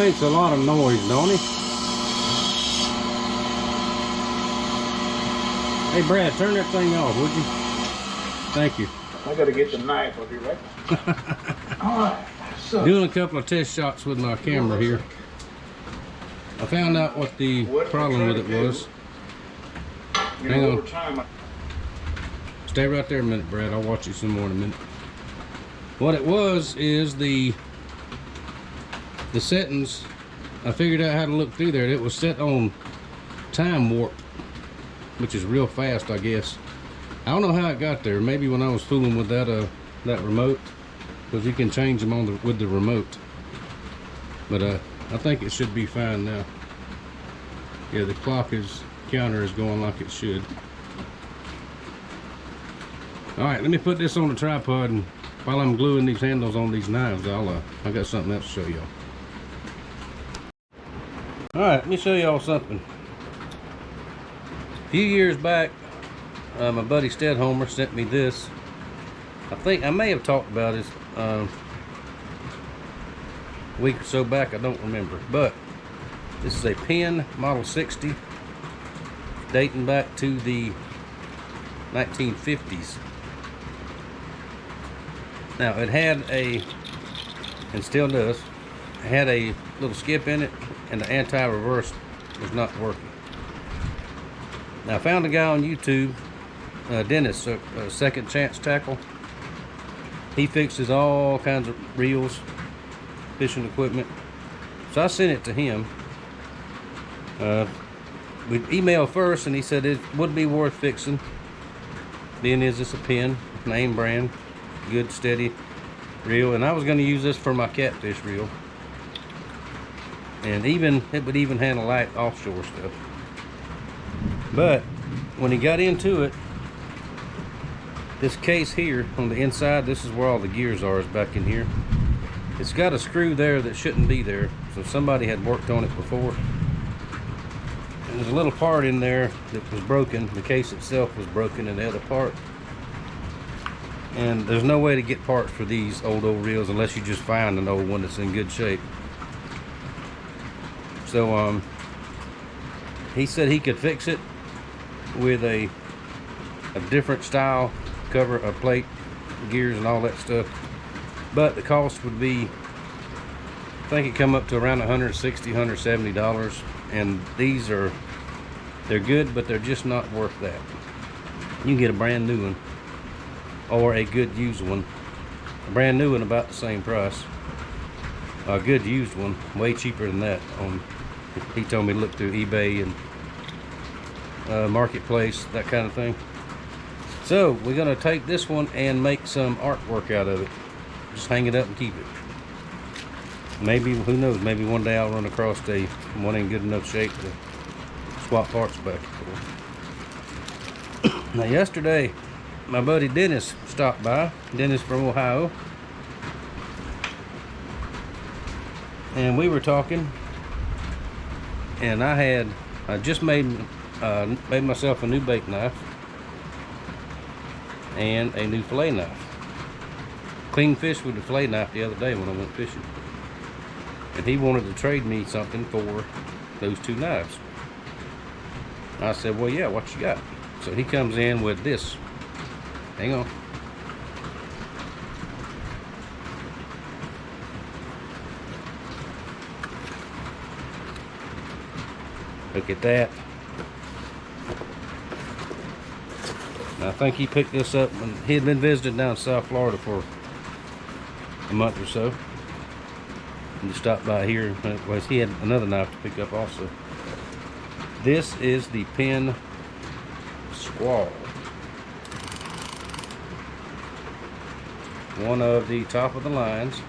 makes a lot of noise, don't he? Hey Brad, turn that thing off, would you? Thank you. I gotta get the knife, I'll be right back. Alright, so doing a couple of test shots with my camera here. I found out what the problem with it was. Hang on. Stay right there a minute, Brad. I'll watch you some more in a minute. What it was is the settings. I figured out how to look through there. It was set on time warp, which is real fast, I guess. I don't know how it got there. Maybe when I was fooling with that that remote, because you can change them on with the remote. But I think it should be fine now. Yeah, the counter is going like it should. All right, let me put this on the tripod, and while I'm gluing these handles on these knives, I got something else to show y'all. All right, let me show y'all something. A few years back, my buddy Stedhomer sent me this. I think I may have talked about this a week or so back. I don't remember, but this is a Penn Model 60, dating back to the 1950s. Now it had and still does, it had a little skip in it, and the anti-reverse was not working. Now I found a guy on YouTube, Dennis, Second Chance Tackle. He fixes all kinds of reels, fishing equipment. So I sent it to him. We emailed first, and he said it would be worth fixing. Being is this a Penn, name brand, good steady reel, and I was going to use this for my catfish reel, and it would even handle light offshore stuff. But when he got into it, this case here on the inside, this is where all the gears are, is back in here. It's got a screw there that shouldn't be there, so somebody had worked on it before. And there's a little part in there that was broken. The case itself was broken, and the other part. And there's no way to get parts for these old reels unless you just find an old one that's in good shape. So he said he could fix it with a different style cover, a plate, gears, and all that stuff. But the cost would be, I think it come up to around $160, $170. And these they're good, but they're just not worth that. You can get a brand new one or a good used one. A brand new one about the same price. A good used one way cheaper than that. He told me to look through eBay and Marketplace, that kind of thing. So we're gonna take this one and make some artwork out of it. Just hang it up and keep it. Maybe, who knows, maybe one day I'll run across one in good enough shape to swap parts back and forth. Now yesterday, my buddy Dennis stopped by. Dennis from Ohio. And we were talking, and I just made myself a new bait knife and a new fillet knife. Cleaned fish with the fillet knife the other day when I went fishing. And he wanted to trade me something for those two knives. I said, well, yeah, what you got? So he comes in with this. Hang on. Look at that. I think he picked this up when he had been visiting down in South Florida for a month or so. And he stopped by here. Well, he had another knife to pick up also. This is the Penn Squall. One of the top of the lines.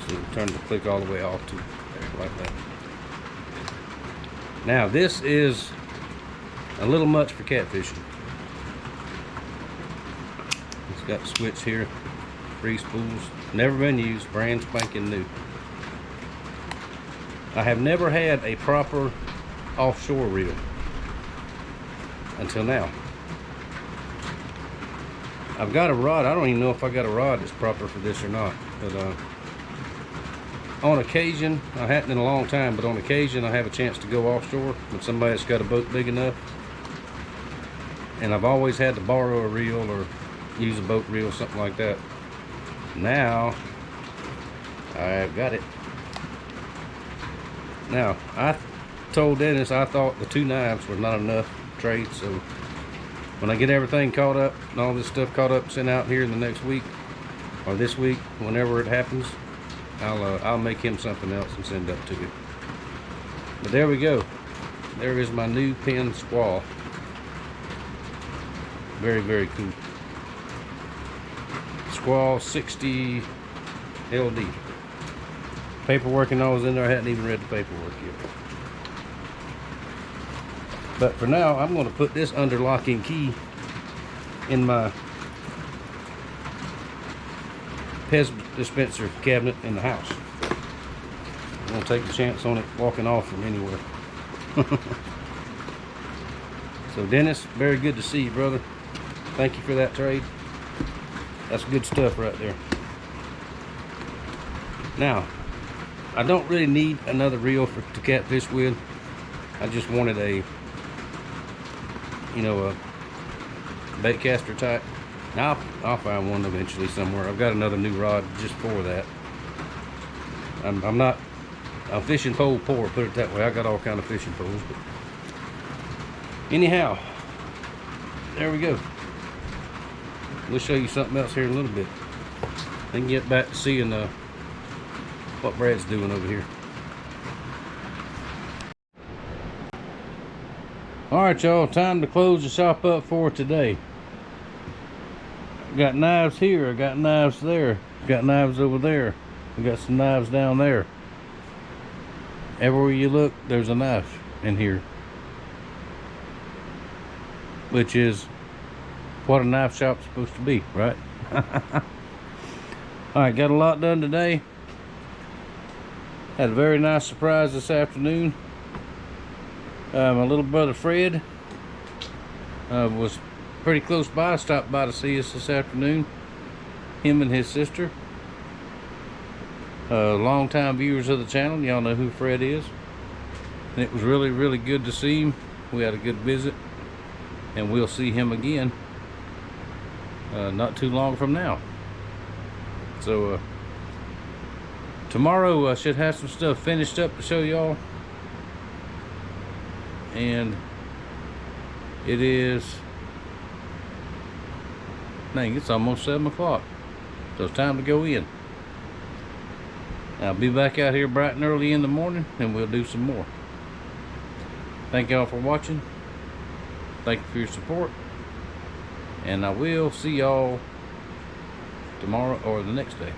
So turn the click all the way off to there, like that. Now this is a little much for catfishing. It's got the switch here, 3 spools, never been used, brand spanking new. I have never had a proper offshore reel until now. I've got a rod. I don't even know if I got a rod that's proper for this or not. But on occasion, I hadn't in a long time, but on occasion I have a chance to go offshore with somebody that's got a boat big enough. And I've always had to borrow a reel or use a boat reel, something like that. Now, I've got it. Now, I told Dennis I thought the 2 knives were not enough trade, so when I get everything caught up and all this stuff caught up, sent out here in the next week or this week, whenever it happens, I'll make him something else and send it up to him. But there we go. There is my new Penn Squall. Very, very cool. Squall 60 LD. Paperwork and all was in there. I hadn't even read the paperwork yet. But for now, I'm going to put this under lock and key in my Pez dispenser cabinet in the house. I'm going to take a chance on it walking off from anywhere. So Dennis, very good to see you, brother. Thank you for that trade. That's good stuff right there. Now, I don't really need another reel to catfish with. I just wanted a, you know, a bait caster type. Now I'll find one eventually somewhere. I've got another new rod just for that. I'm fishing pole poor, put it that way. I got all kind of fishing poles, but anyhow, there we go. We'll show you something else here in a little bit. Then get back to seeing what Brad's doing over here. Alright y'all, time to close the shop up for today. I got knives here, I got knives there, got knives over there, I got some knives down there. Everywhere you look, there's a knife in here. Which is what a knife shop's supposed to be, right? Alright, got a lot done today. Had a very nice surprise this afternoon. My little brother Fred was pretty close by, stopped by to see us this afternoon. Him and his sister. Long-time viewers of the channel, y'all know who Fred is. And it was really, really good to see him. We had a good visit. And we'll see him again not too long from now. So tomorrow I should have some stuff finished up to show y'all. And it is, dang, it's almost 7 o'clock. So it's time to go in. I'll be back out here bright and early in the morning and we'll do some more. Thank y'all for watching. Thank you for your support. And I will see y'all tomorrow or the next day.